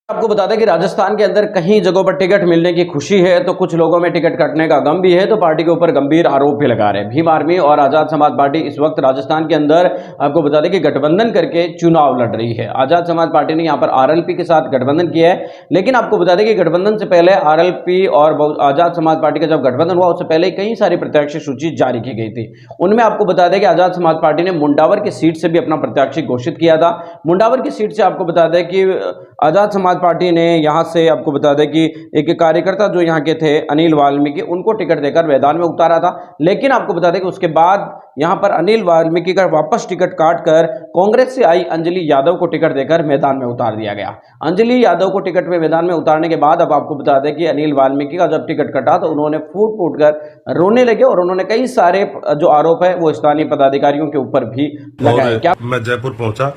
आपको बता दें कि राजस्थान के अंदर कहीं जगहों पर टिकट मिलने की खुशी है तो कुछ लोगों में टिकट कटने का गम भी है, तो पार्टी के ऊपर गंभीर आरोप भी लगा रहे हैं। भीम आर्मी और आजाद समाज पार्टी इस वक्त राजस्थान के अंदर आपको बता दें कि गठबंधन करके चुनाव लड़ रही है। आजाद समाज पार्टी ने यहां पर आरएलपी के साथ गठबंधन किया है, लेकिन आपको बता दें कि गठबंधन से पहले आरएलपी और आजाद समाज पार्टी का जब गठबंधन हुआ उससे पहले कई सारी प्रत्याशी सूची जारी की गई थी। उनमें आपको बता दें कि आजाद समाज पार्टी ने मुंडावर की सीट से भी अपना प्रत्याशी घोषित किया था। मुंडावर की सीट से आपको बता दें कि आजाद समाज पार्टी ने यहां से आपको बता दें कि एक कार्यकर्ता जो यहां के थे अनिल वाल्मीकि, उनको टिकट देकर मैदान में उतारा था। लेकिन आपको बता दें कि उसके बाद यहां पर अनिल वाल्मीकि का वापस टिकट काटकर कांग्रेस से आई अंजलि यादव को टिकट देकर मैदान में उतार दिया गया। अंजलि यादव को टिकट में मैदान में उतारने के बाद अब आपको बता दें कि अनिल वाल्मीकि का जब टिकट कटा तो उन्होंने फूट फूट कर रोने लगे और उन्होंने कई सारे जो आरोप है वो स्थानीय पदाधिकारियों के ऊपर भी लगाए। क्या मैं जयपुर पहुंचा,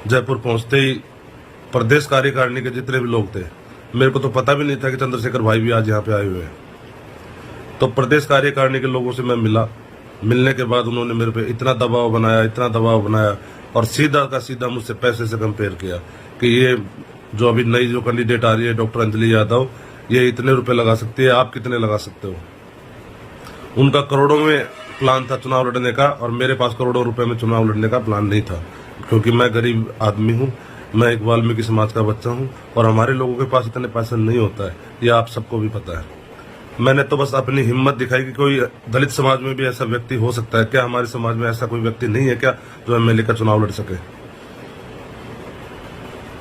जयपुर पहुंचते ही प्रदेश कार्यकारिणी के जितने भी लोग थे, मेरे को तो पता भी नहीं था कि चंद्रशेखर भाई भी आज यहाँ पे आए हुए हैं। तो प्रदेश कार्यकारिणी के लोगों से मैं मिला, मिलने के बाद उन्होंने मेरे पे इतना दबाव बनाया और सीधा का सीधा मुझसे पैसे से कंपेयर किया कि ये जो अभी नई जो कैंडिडेट आ रही है डॉक्टर अंजलि यादव, ये इतने रुपए लगा सकती है, आप कितने लगा सकते हो। उनका करोड़ों में प्लान था चुनाव लड़ने का और मेरे पास करोड़ों रुपए में चुनाव लड़ने का प्लान नहीं था, क्योंकि मैं गरीब आदमी हूँ, मैं एक वाल्मीकि समाज का बच्चा हूँ और हमारे लोगों के पास इतने पैसे नहीं होता है, ये आप सबको भी पता है। मैंने तो बस अपनी हिम्मत दिखाई कि कोई दलित समाज में भी ऐसा व्यक्ति हो सकता है क्या, हमारे समाज में ऐसा कोई व्यक्ति नहीं है क्या जो एमएलए का चुनाव लड़ सके।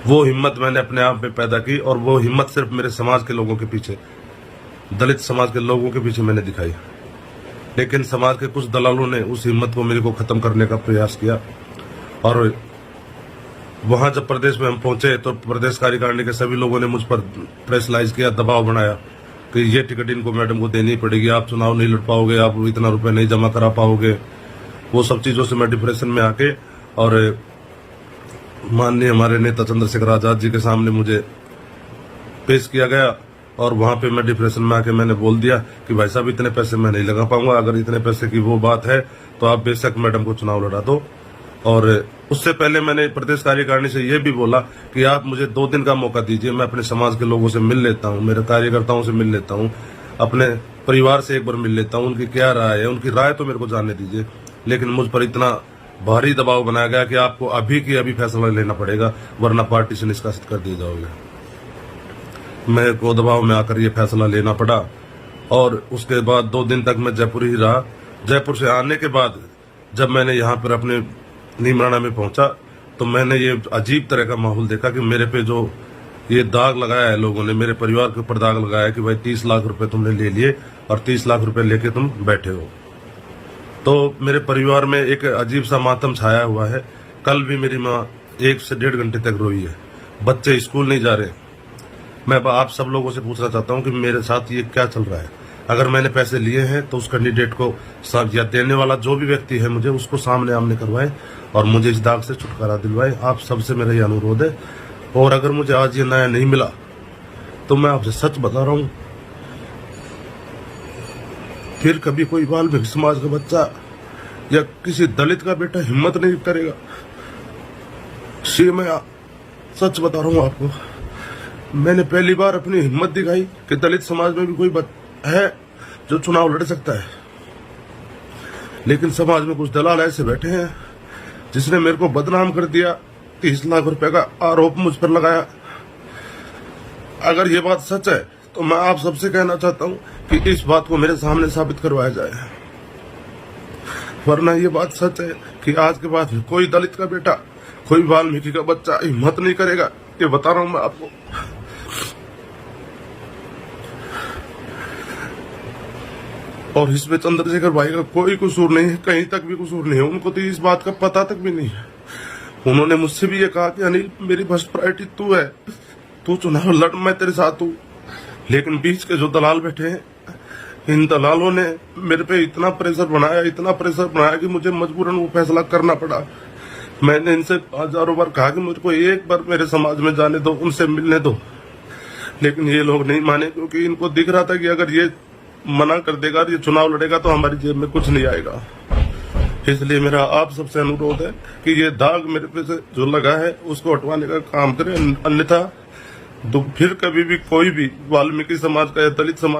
वो हिम्मत मैंने अपने आप में पैदा की और वो हिम्मत सिर्फ मेरे समाज के लोगों के पीछे, दलित समाज के लोगों के पीछे मैंने दिखाई। लेकिन समाज के कुछ दलालों ने उस हिम्मत को मेरे को खत्म करने का प्रयास किया और वहां जब प्रदेश में हम पहुंचे तो प्रदेश कार्यकारिणी के सभी लोगों ने मुझ पर प्रेशराइज किया, दबाव बनाया कि ये टिकट इनको मैडम को देनी पड़ेगी, आप चुनाव नहीं लड़ पाओगे, आप इतना रुपए नहीं जमा करा पाओगे। वो सब चीजों से मैं डिप्रेशन में आके और माननीय हमारे नेता चंद्रशेखर आजाद जी के सामने मुझे पेश किया गया और वहां पे मैं डिप्रेशन में आके मैंने बोल दिया कि भाई साहब इतने पैसे मैं नहीं लगा पाऊंगा, अगर इतने पैसे की वो बात है तो आप बेशक मैडम को चुनाव लड़ा दो। और उससे पहले मैंने प्रदेश कार्यकारिणी से यह भी बोला कि आप मुझे 2 दिन का मौका दीजिए, मैं अपने समाज के लोगों से मिल लेता हूं, मेरे कार्यकर्ताओं से मिल लेता हूं, अपने परिवार से एक बार मिल लेता हूं, उनकी क्या राय है, उनकी राय तो मेरे को जानने दीजिए। लेकिन मुझ पर इतना भारी दबाव बनाया गया कि आपको अभी की अभी फैसला लेना पड़ेगा वरना पार्टी से निष्कासित कर दिए जाओगे। मेरे को दबाव में आकर ये फैसला लेना पड़ा और उसके बाद 2 दिन तक मैं जयपुर ही रहा। जयपुर से आने के बाद जब मैंने यहाँ पर अपने नीमराना में पहुंचा तो मैंने ये अजीब तरह का माहौल देखा कि मेरे पे जो ये दाग लगाया है लोगों ने, मेरे परिवार के ऊपर दाग लगाया कि भाई 30 लाख रुपए तुमने ले लिए और 30 लाख रुपए लेके तुम बैठे हो। तो मेरे परिवार में एक अजीब सा मातम छाया हुआ है। कल भी मेरी माँ 1 से 1.5 घंटे तक रोई है, बच्चे स्कूल नहीं जा रहे। मैं आप सब लोगों से पूछना चाहता हूँ कि मेरे साथ ये क्या चल रहा है। अगर मैंने पैसे लिए हैं तो उस कैंडिडेट को या देने वाला जो भी व्यक्ति है मुझे उसको सामने आमने करवाए और मुझे इस दाग से छुटकारा दिलवाए। आप सबसे मेरा ये अनुरोध है। और अगर मुझे आज ये न्याय नहीं मिला तो मैं आपसे सच बता रहा हूं, फिर कभी कोई वाल्मीकि समाज का बच्चा या किसी दलित का बेटा हिम्मत नहीं करेगा। मैं सच बता रहा हूं आपको, मैंने पहली बार अपनी हिम्मत दिखाई कि दलित समाज में भी कोई है जो चुनाव लड़ सकता है। लेकिन समाज में कुछ दलाल ऐसे बैठे हैं जिसने मेरे को बदनाम कर दिया, 30 लाख रुपए का आरोप मुझ पर लगाया। अगर ये बात सच है तो मैं आप सबसे कहना चाहता हूं कि इस बात को मेरे सामने साबित करवाया जाए, वरना ये बात सच है कि आज के बाद कोई दलित का बेटा, कोई वाल्मीकि का बच्चा हिम्मत नहीं करेगा। ये बता रहा हूं मैं आपको। और इसमें चंद्रशेखर भाई का कोई कसूर नहीं है, कहीं तक भी कसूर नहीं है। उनको तो इस बात का पता तक भी नहीं है। उन्होंने मुझसे भी ये कहा कि अनिल मेरी फर्स्ट प्रायोरिटी तू है, तू चुनाव लड़, मैं तेरे साथ हूँ। लेकिन बीच के जो दलाल बैठे हैं, इन दलालों ने मेरे पे इतना प्रेशर बनाया कि मुझे मजबूरन वो फैसला करना पड़ा। मैंने इनसे हजारों बार कहा कि मुझको एक बार मेरे समाज में जाने दो, उनसे मिलने दो, लेकिन ये लोग नहीं माने, क्योंकि इनको दिख रहा था कि अगर ये मना कर देगा, ये चुनाव लड़ेगा तो हमारी जेब में कुछ नहीं आएगा। इसलिए मेरा आप सबसे अनुरोध है कि ये दाग मेरे पे से जो लगा है उसको हटवाने का काम करें, अन्यथा तो फिर कभी भी कोई भी वाल्मीकि समाज का या दलित समाज